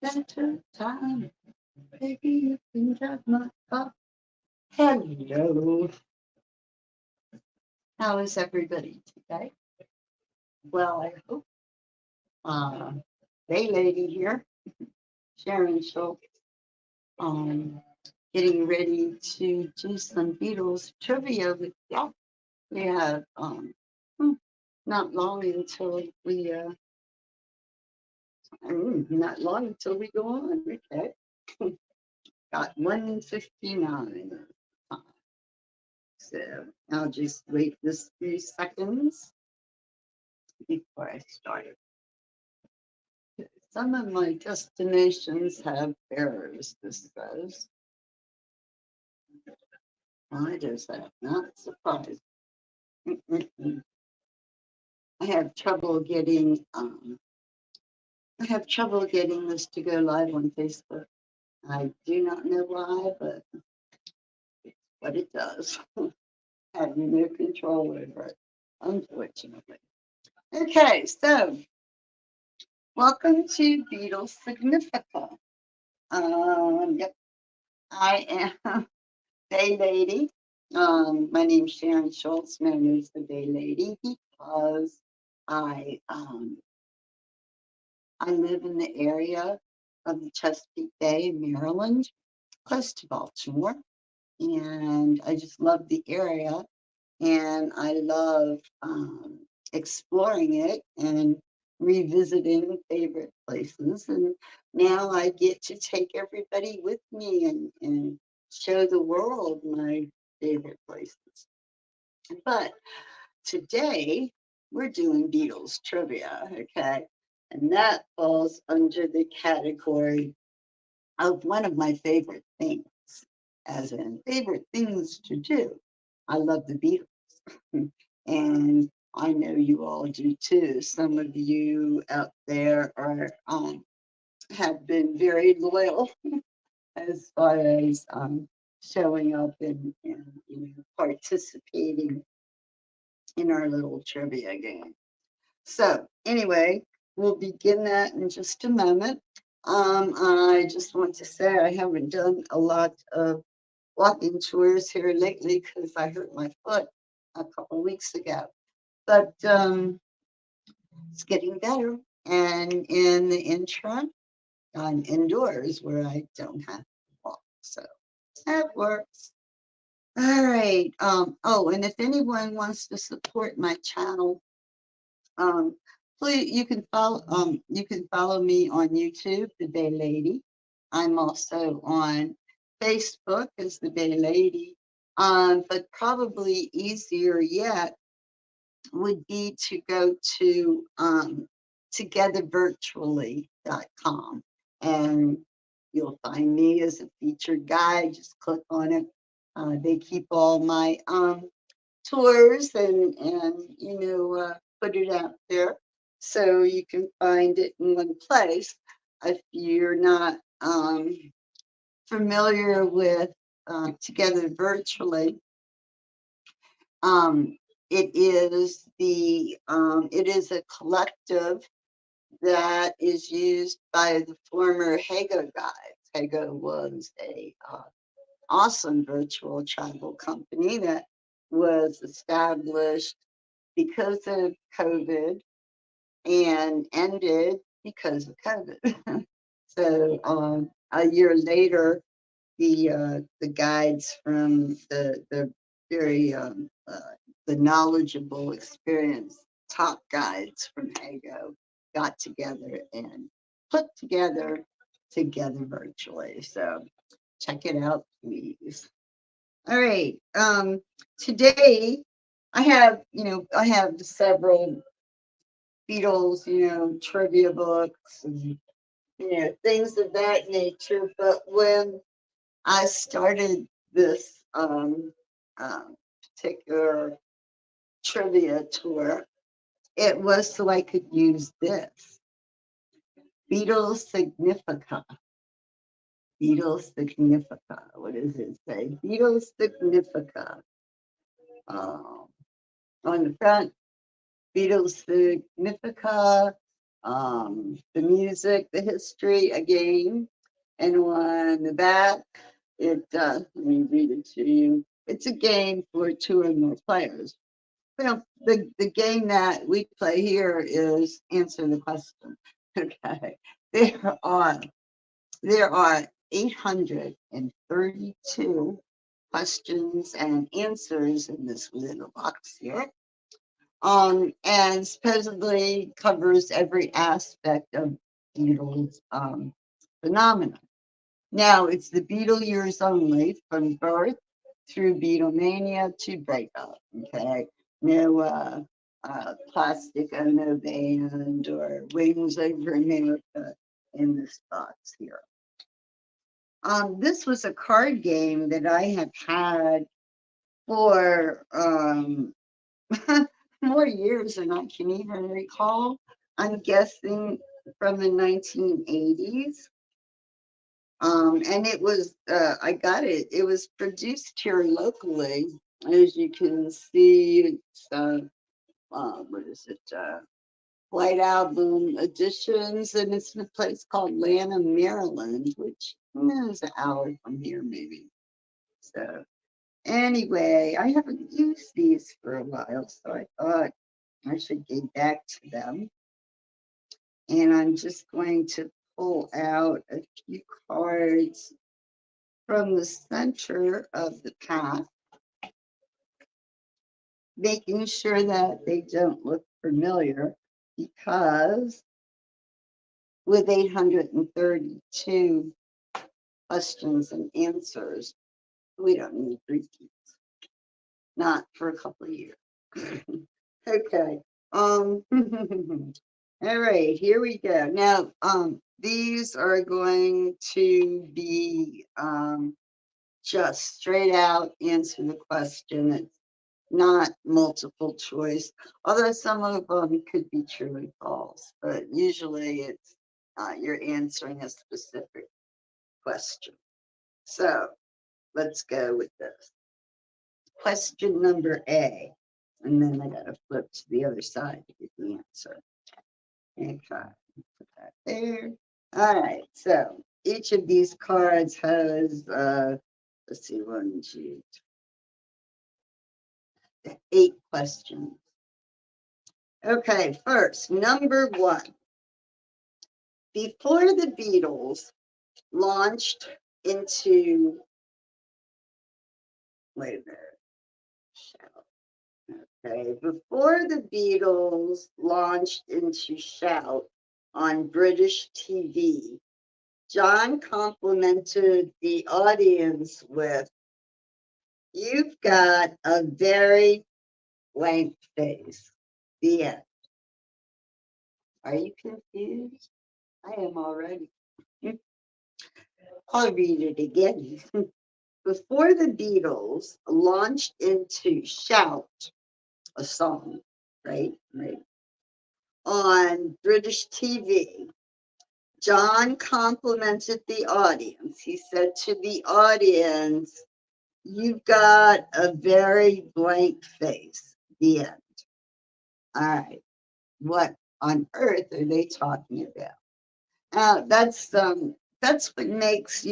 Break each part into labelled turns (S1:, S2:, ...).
S1: better time. Baby, you can drive my car. Hello. How is everybody today? Well, I hope. Uh, Day Lady here, Sharon Schultz, um, getting ready to do some Beatles trivia with y'all. We have hmm, not long until we not long until we go on. Okay, got 1:59. So I'll just wait this few seconds before I start. Some of my destinations have errors, this says. Why does that? Not surprised. Mm-mm-mm. I have trouble getting I have trouble getting this to go live on Facebook. I do not know why, but what it does. I have no control over it, unfortunately. Okay, so welcome to Beatles Significa. Yep, I am Day Lady. My name's Sharon Schultz, known as the Day Lady, because I um, I live in the area of the Chesapeake Bay in Maryland, close to Baltimore, and I just love the area, and I love exploring it and revisiting favorite places. And now I get to take everybody with me and show the world my favorite places. But today we're doing Beatles trivia, okay? And that falls under the category of one of my favorite things, as in favorite things to do. I love the Beatles, and I know you all do too. Some of you out there are have been very loyal as far as showing up and participating in our little trivia game. So anyway, we'll begin that in just a moment. I just want to say I haven't done a lot of walking tours here lately because I hurt my foot a couple weeks ago. But it's getting better. And in the interim, I'm indoors where I don't have to walk. So that works. All right. Oh, and if anyone wants to support my channel, Um, please, you can follow me on YouTube, The Bay Lady. I'm also on Facebook as The Bay Lady. But probably easier yet would be to go to togethervirtually.com, and you'll find me as a featured guide. Just click on it. They keep all my tours and put it out there so you can find it in one place. If you're not familiar with Together Virtually, um, it is a collective that is used by the former Hago guys. Hago was a awesome virtual travel company that was established because of COVID and ended because of COVID. So a year later, the guides from the very the knowledgeable, experienced top guides from Hago got together and put together virtually. So check it out, please. All right. Today I have several Beatles, trivia books and things of that nature. But when I started this particular trivia tour, it was so I could use this Beatles Significa. Beatles Significa. What does it say? Beatles Significa. Um, on the front, Beatles Significa the music, the history, a game, and on the back, let me read it to you. It's a game for two or more players. Well, the game that we play here is answer the question. Okay. There are there are 832 questions and answers in this little box here. And supposedly covers every aspect of Beatles phenomenon. Now it's the Beatle years only, from birth through Beatlemania to breakup. Okay, no plastic ono band or wings over America in this box here. This was a card game that I have had for more years than I can even recall. I'm guessing from the 1980s. And it was, I got it, it was produced here locally. As you can see, it's, what is it? White Album Editions, and it's in a place called Lanham, Maryland, which is an hour from here, maybe. So, anyway, I haven't used these for a while, so I thought I should get back to them. And I'm just going to pull out a few cards from the center of the pack, making sure that they don't look familiar, because with 832 questions and answers, we don't need repeats, not for a couple of years. Okay. All right, here we go. Now, these are going to be just straight out answer the question. It's not multiple choice, although some of them could be true and false, but usually it's you're answering a specific question. So let's go with this. Question number A, and then I gotta flip to the other side to get the answer. Okay, put that there. All right, so each of these cards has, let's see, 1, 2, 8 questions. Okay, first, number 1. Before the Beatles launched into, wait a minute, okay, before the Beatles launched into Shout on British TV, John complimented the audience with, "You've got a very blank face." The end. Are you confused? I am already. I'll read it again. Before the Beatles launched into Shout, a song, right? Right. On British TV, John complimented the audience. He said to the audience, "You've got a very blank face." The end. All right. What on earth are they talking about? That's what makes,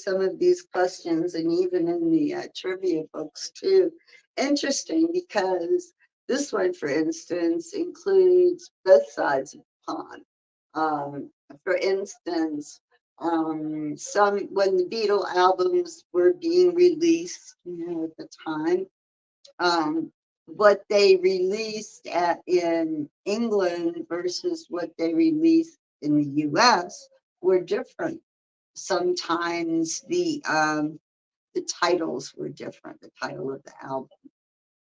S1: some of these questions, and even in the trivia books too, interesting, because this one, for instance, includes both sides of the pond. For instance, some when the Beatle albums were being released, at the time, what they released in England versus what they released in the US were different. Sometimes the titles were different, the title of the album,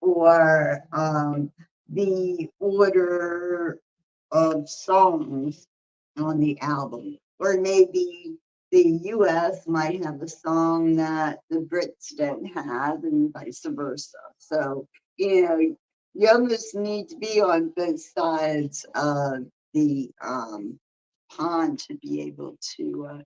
S1: or the order of songs on the album, or maybe the US might have a song that the Brits don't have, and vice versa. So, you almost need to be on both sides of the pond to be able to,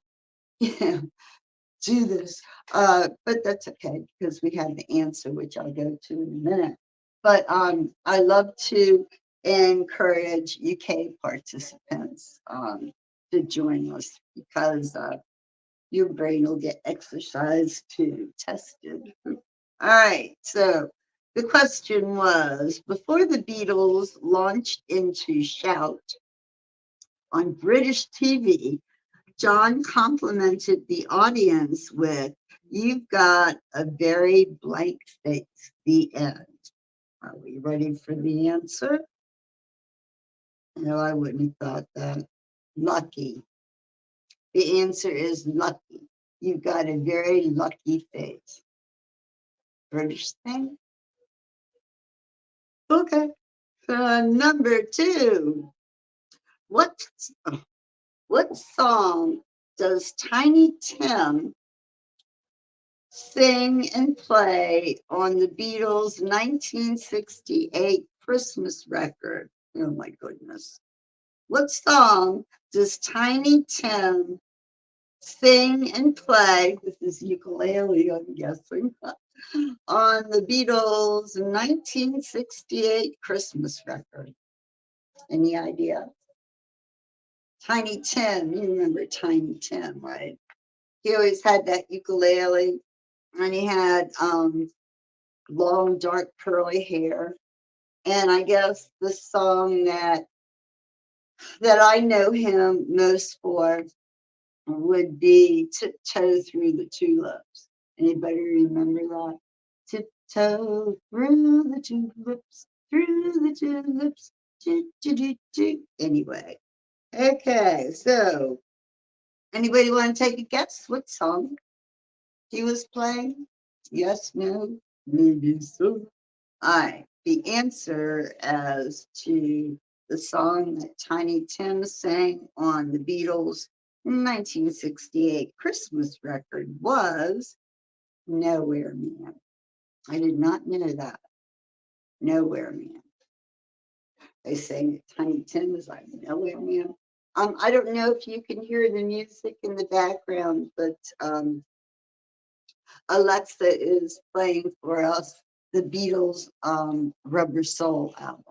S1: do this. But that's okay, because we have the answer, which I'll go to in a minute. But I love to encourage UK participants to join us because your brain will get exercised to tested. All right, so the question was, before the Beatles launched into Shout on British TV, John complimented the audience with, "You've got a very blank face," the end. Are we ready for the answer? No, I wouldn't have thought that. Lucky. The answer is lucky. You've got a very lucky face. British thing? Okay. Number two. What what song does Tiny Tim sing and play on the Beatles' 1968 Christmas record? Oh my goodness. What song does Tiny Tim sing and play? This is ukulele, I'm guessing. On the Beatles' 1968 Christmas record. Any idea? Tiny Tim, you remember Tiny Tim, right? He always had that ukulele and he had long, dark, curly hair. And I guess the song that I know him most for would be Tiptoe Through the Tulips. Anybody remember that? Tiptoe through the tulips, through the tulips, do, do, do, do. Anyway, okay, so anybody want to take a guess what song he was playing? Yes, no, maybe so. All right, the answer as to the song that Tiny Tim sang on the Beatles' 1968 Christmas record was Nowhere Man. I did not know that. Nowhere Man. They sang it, Tiny Tim is like Nowhere Man. I don't know if you can hear the music in the background, but Alexa is playing for us the Beatles' Rubber Soul album.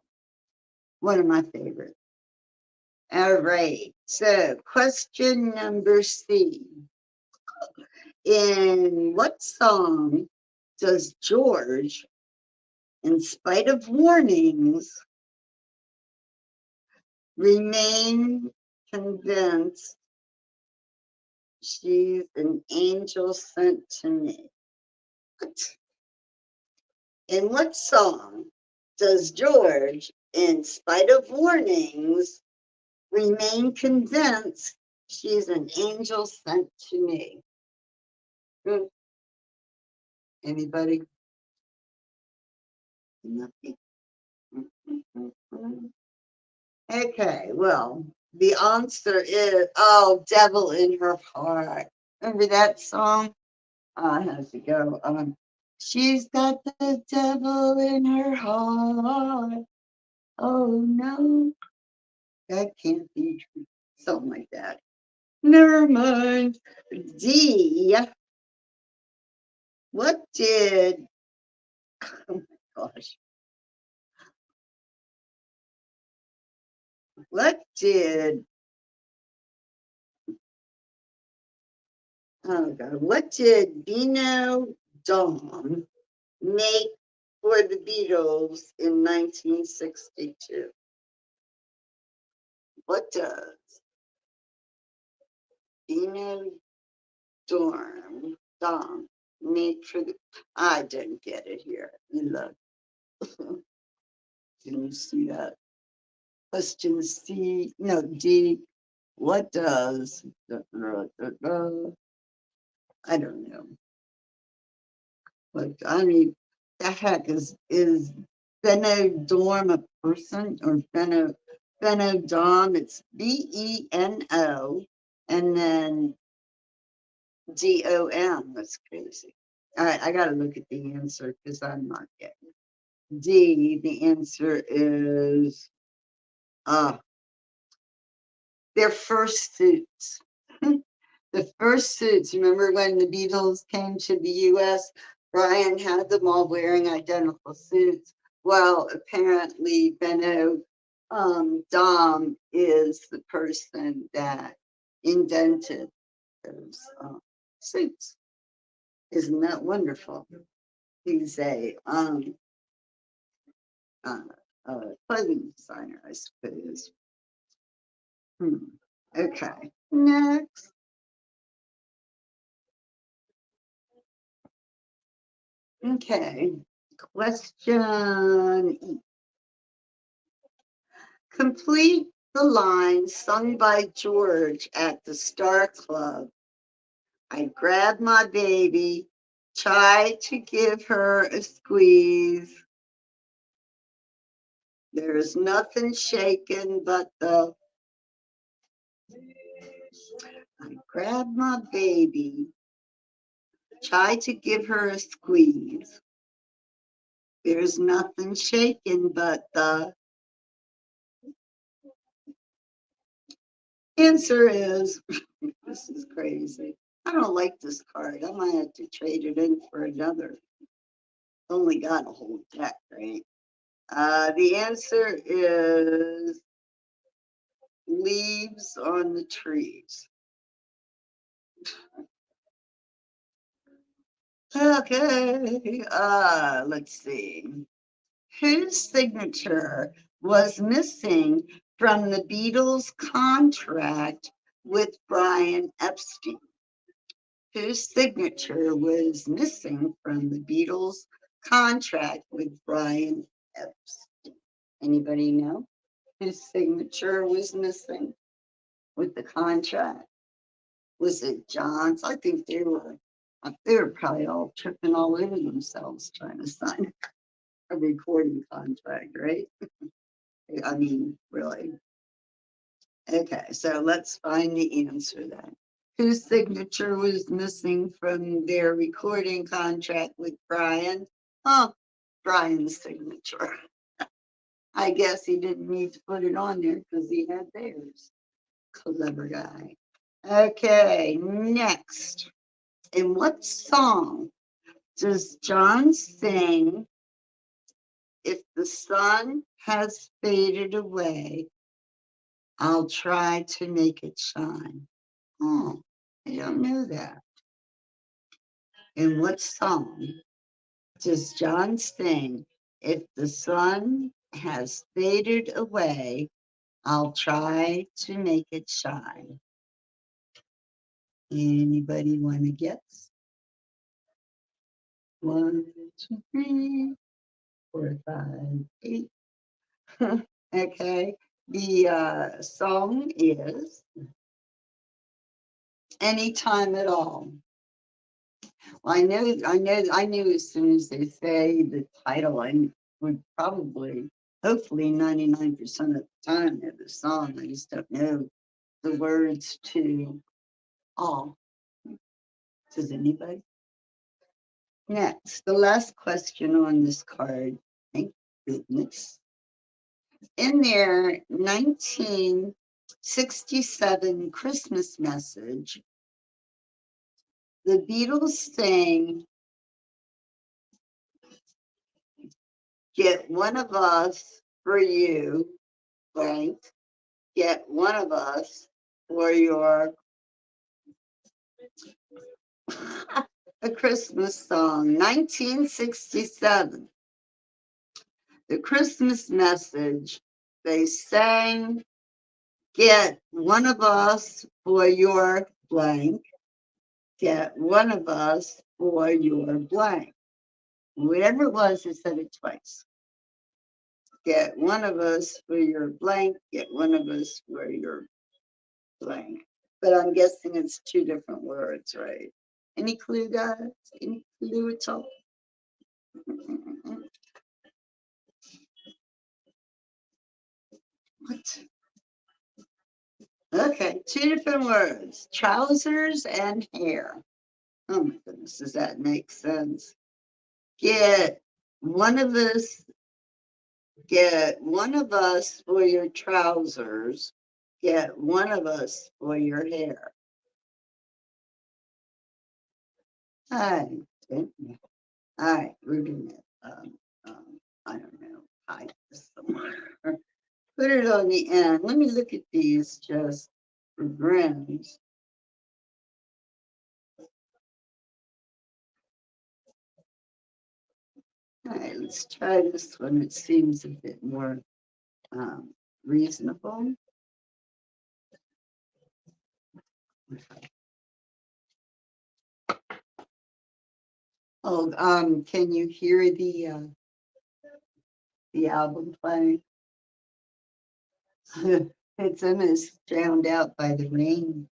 S1: One of my favorites. All right. So, question number C. In what song does George, in spite of warnings, remain convinced she's an angel sent to me? What? In what song does George, in spite of warnings, remain convinced she's an angel sent to me? Hmm. Anybody? Nothing. Okay, well, the answer is, oh, Devil in Her Heart. Remember that song? I have to go. She's got the devil in her heart. Oh no, that can't be true. Something like that. Never mind. D. What did, oh my gosh, what did, oh God, what did Bino Dom make for the Beatles in 1962? What does Bino Dom make for the, I didn't get it here. You look. Can you see that? Question C, no, D. What does, I don't know. But I mean, the heck is Benodorm a person or Benodom? It's Beno and then DOM. That's crazy. All right, I got to look at the answer because I'm not getting it. D. The answer is their first suits. The first suits. Remember when the Beatles came to the US? Brian had them all wearing identical suits. Well, apparently Benno Dom is the person that invented those suits. Isn't that wonderful? He's uh, a clothing designer, I suppose. Okay, next. Okay, question E. Complete the line sung by George at the Star Club. I grabbed my baby, tried to give her a squeeze. There's nothing shaking but the. I grabbed my baby, tried to give her a squeeze. There's nothing shaking but the. Answer is this is crazy. I don't like this card. I might have to trade it in for another. Only got a whole deck, right? The answer is leaves on the trees. Okay, let's see. Whose signature was missing from the Beatles' contract with Brian Epstein? Whose signature was missing from the Beatles' contract with Brian Epstein? Anybody know? His signature was missing with the contract. Was it John's? I think they were probably all tripping all over themselves trying to sign a recording contract, right? I mean, really. Okay, so let's find the answer then. Whose signature was missing from their recording contract with Brian? Oh, Brian's signature. I guess he didn't need to put it on there because he had theirs. Clever guy. Okay, next. In what song does John sing, if the sun has faded away, I'll try to make it shine? Oh, I don't know that. In what song does John sing, if the sun has faded away, I'll try to make it shine? Anybody want to guess? 1, 2, 3, 4, 5, 8. Okay. The song is Anytime at All. Well, I knew as soon as they say the title, I would probably, hopefully 99% of the time know the song. I just don't know the words to all. Does anybody? Next, the last question on this card. Thank goodness. In their 1967 Christmas message, the Beatles sang, Get one of us for you, blank, get one of us for your a Christmas song, 1967. The Christmas message, they sang, Get one of us for your blank, get one of us for your blank. Whatever it was, they said it twice. Get one of us for your blank, get one of us for your blank. But I'm guessing it's two different words, right? Any clue, guys? Any clue at all? What? Okay, two different words, trousers and hair. Oh my goodness, does that make sense? Get one of us, get one of us for your trousers, get one of us for your hair. I don't know. All right, we're doing it. I don't know. Hide this somewhere. Put it on the end. Let me look at these just for grins. All right, let's try this one. It seems a bit more reasonable. Oh, can you hear the album playing? It's almost drowned out by the rain.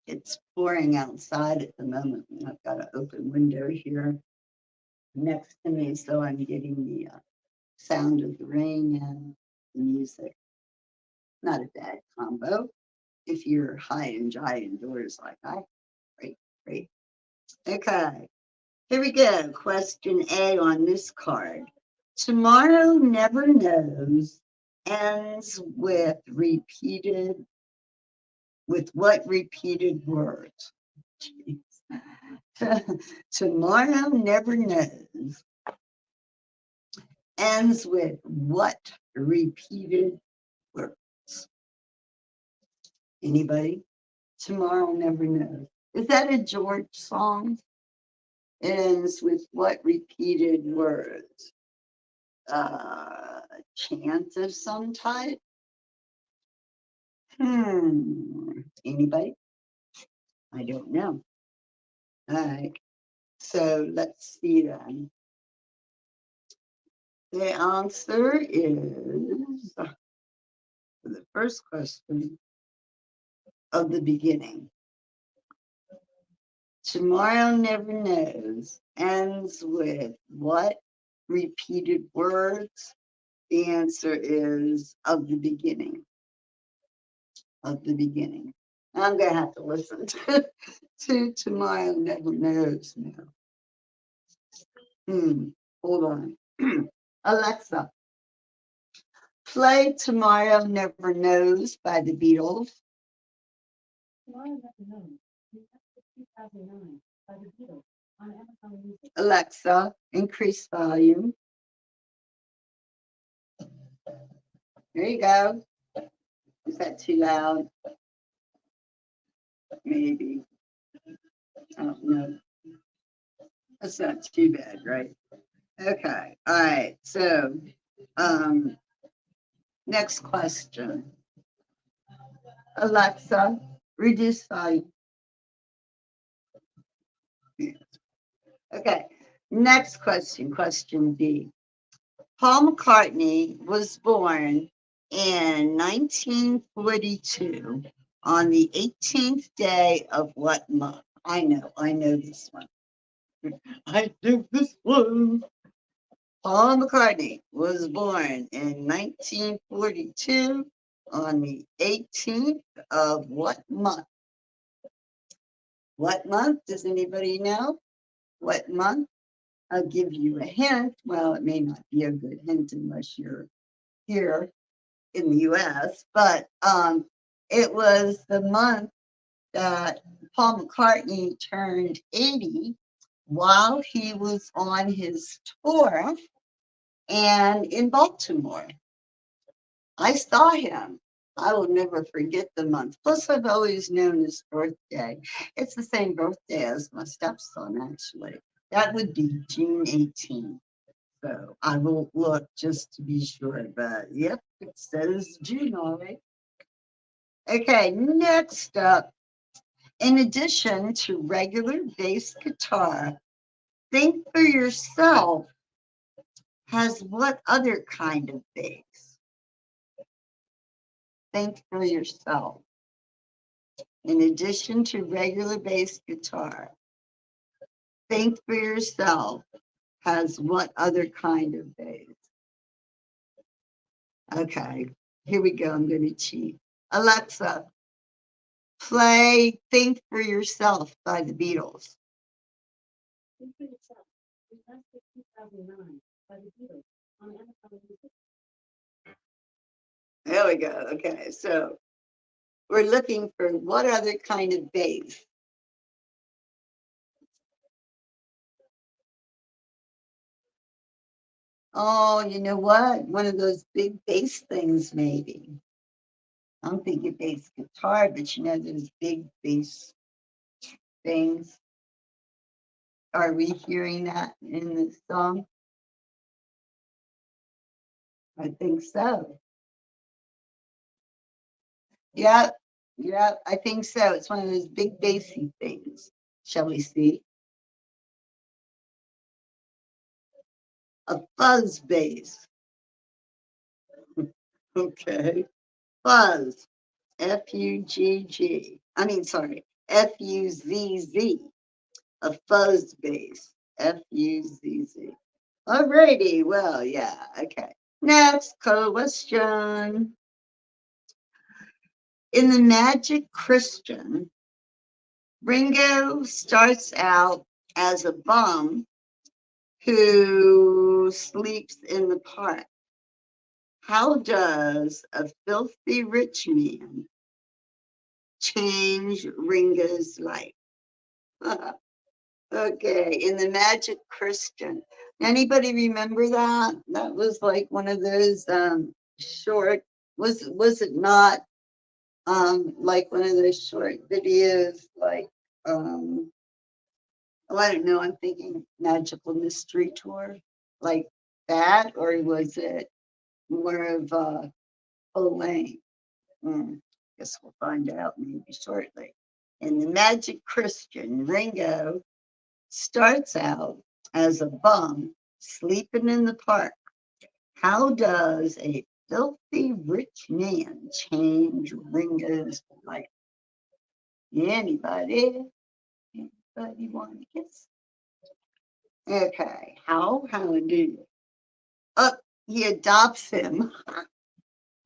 S1: It's pouring outside at the moment. I've got an open window here next to me, so I'm getting the sound of the rain and the music. Not a bad combo if you're high and dry indoors like I. Great, great. Okay, here we go. Question A on this card. Tomorrow never knows ends with what repeated words? Jeez. Tomorrow never knows ends with what repeated words? Anybody? Tomorrow never knows. Is that a George song? Ends with what repeated words? Chant of some type? Anybody? I don't know. All right. So let's see then. The answer is for the first question of the beginning. Tomorrow never knows ends with what repeated words? The answer is of the beginning. Of the beginning. I'm going to have to listen to Tomorrow Never Knows now. Hold on. Alexa, play Tomorrow Never Knows by the Beatles. Tomorrow Never Knows. 2009 by the Beatles on Amazon Music. Alexa, increase volume. There you go. Is that too loud? Maybe. I don't know. That's not too bad, right? Okay. All right. So, next question. Alexa, reduce volume. Okay. Next question, question B. Paul McCartney was born in 1942 on the 18th day of what month? I know this one. I know this one. Paul McCartney was born in 1942 on the 18th of what month? What month? Does anybody know? What month? I'll give you a hint. Well, it may not be a good hint unless you're here in the US, but it was the month that Paul McCartney turned 80 while he was on his tour and in Baltimore. I saw him. I will never forget the month. Plus, I've always known his birthday. It's the same birthday as my stepson, actually. That would be June 18th. So I will look just to be sure. But yep, it says June, all right. Okay, next up. In addition to regular bass guitar, Think for Yourself has what other kind of bass? Think for Yourself. In addition to regular bass guitar, Think for Yourself has what other kind of bass? Okay, here we go. I'm going to cheat. Alexa, play Think for Yourself by the Beatles. Think for Yourself. 2009 by the Beatles on Amazon Music. There we go. Okay, so we're looking for what other kind of bass? Oh, you know what? One of those big bass things, maybe. I'm thinking bass guitar, but you know those big bass things. Are we hearing that in the song? I think so. Yep, yep, I think so. It's one of those big bassy things. Shall we see? A fuzz bass. Okay. Fuzz. F-U-G-G. I mean, sorry, F-U-Z-Z. A fuzz bass. F-U-Z-Z. Alrighty, well, yeah, okay. Next question. In the Magic Christian, Ringo starts out as a bum who sleeps in the park. How does a filthy rich man change Ringo's life? Okay, in the Magic Christian. Anybody remember that? That was like one of those short. Was it not like one of those short videos like oh, I don't know, I'm thinking Magical Mystery Tour like that, or was it more of full length? Guess we'll find out maybe shortly. In the Magic Christian, Ringo starts out as a bum sleeping in the park. How does a filthy rich man change Ringo's life? Anybody? Anybody want to guess? Okay, how do you? Oh, he adopts him.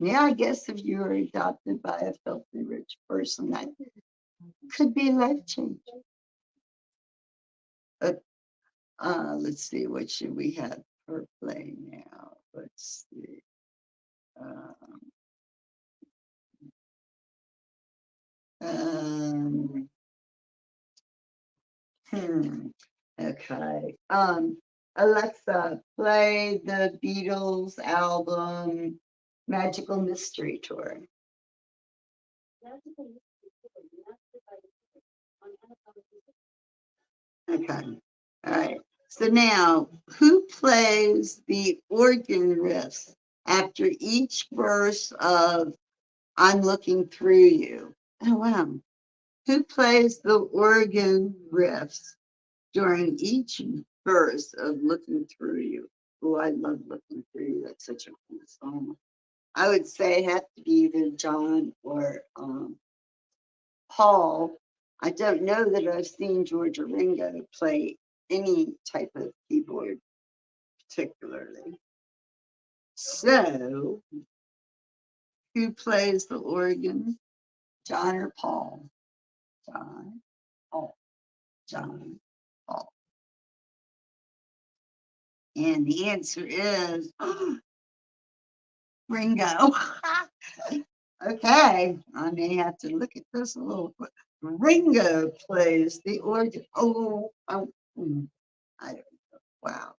S1: Yeah, I guess if you were adopted by a filthy rich person, that could be life changing. But let's see, what should we have for play now? Let's see. Um, um, hmm, okay. Alexa, play the Beatles album Magical Mystery Tour. Okay. All right. So now, who plays the organ riffs after each verse of I'm Looking Through You? Oh, wow. Who plays the organ riffs during each verse of Looking Through You? Oh, I love Looking Through You. That's such a cool song. I would say it have to be either John or Paul. I don't know that I've seen George or Ringo play any type of keyboard particularly. So, who plays the organ? John or Paul? John, Paul, John, Paul. And the answer is Ringo. Okay, I may have to look at this a little bit. Ringo plays the organ. I don't know. Wow.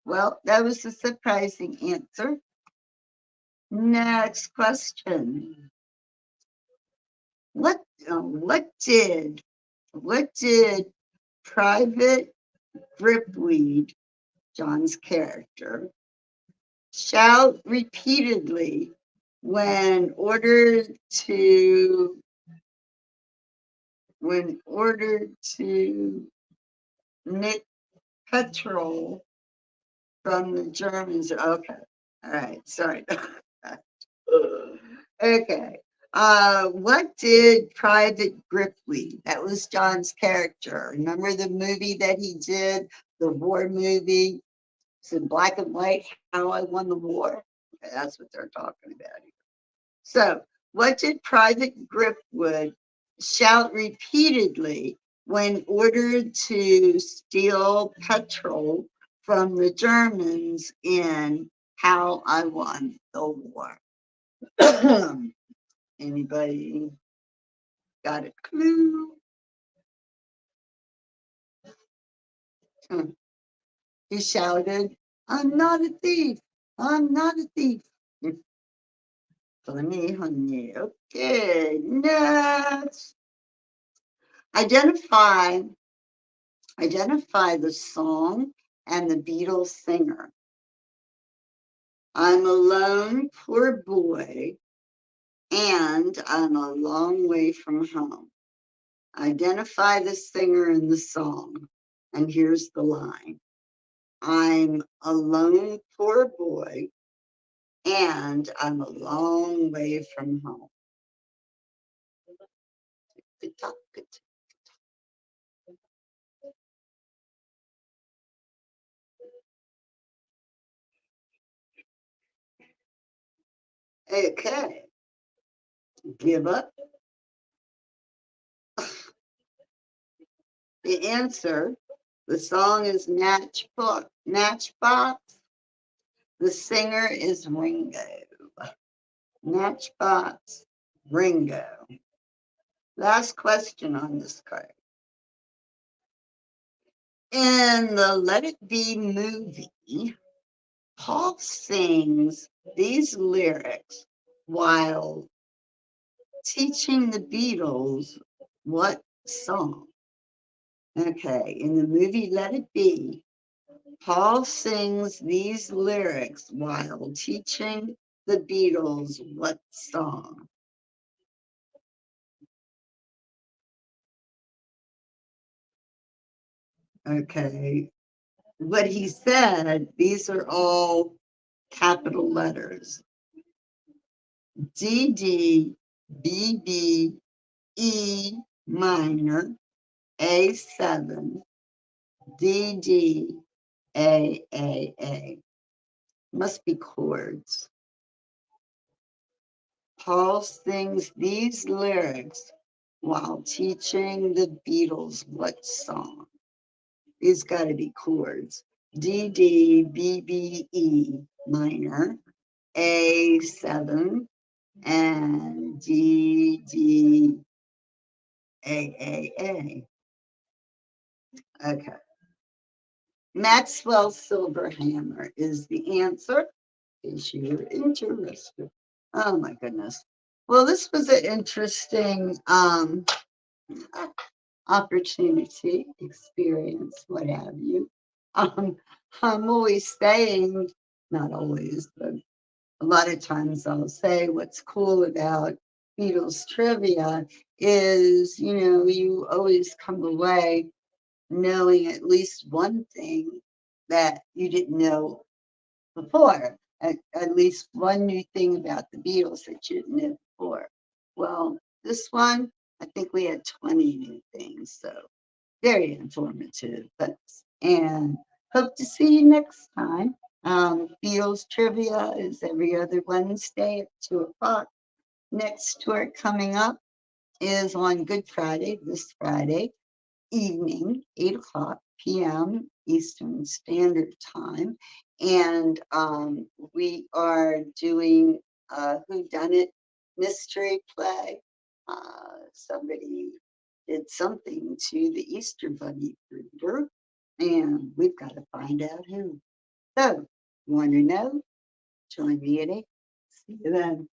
S1: Well, that was a surprising answer. Next question. What what did what did Private Gripweed, John's character, shout repeatedly when ordered to nick petrol from the Germans? Okay, all right, sorry. Okay. What did Private Gripweed? That was John's character. Remember the movie that he did, the war movie? It's in black and white. How I Won the War. Okay, that's what they're talking about here. So, what did Private Gripwood shout repeatedly when ordered to steal petrol from the Germans in How I Won the War? Anybody got a clue? Hmm. He shouted. I'm not a thief. I'm not a thief. Funny, honey. Okay, next. Identify, identify the song and the Beatles singer. I'm a lone poor boy, and I'm a long way from home. Identify the singer in the song. And here's the line. I'm a lone poor boy, and I'm a long way from home. Okay, give up. The answer, the song is Matchbox. Matchbox. The singer is Ringo. Matchbox, Ringo. Last question on this card. In the Let It Be movie, Paul sings these lyrics while teaching the Beatles what song? Okay, in the movie Let It Be, Paul sings these lyrics while teaching the Beatles what song? Okay, what he said, these are all capital letters. D D B B E minor A7 D D A. Must be chords. Paul sings these lyrics while teaching the Beatles what song? These got to be chords. D D B B E minor A7 and D D A. Okay. Maxwell Silverhammer is the answer. In case you're interested. Oh my goodness. Well, this was an interesting opportunity, experience, what have you. Um, I'm always saying, not always, but a lot of times I'll say what's cool about Beatles trivia is, you always come away knowing at least one thing that you didn't know before, at least one new thing about the Beatles that you didn't know before. Well, this one, I think we had 20 new things, so very informative. And hope to see you next time. Beatles Trivia is every other Wednesday at 2 o'clock. Next tour coming up is on Good Friday, this Friday evening, 8 o'clock p.m. Eastern Standard Time. And we are doing a whodunit mystery play. Somebody did something to the Easter Bunny brooder, and we've got to find out who. So, want to know? Join me at 8. See you then.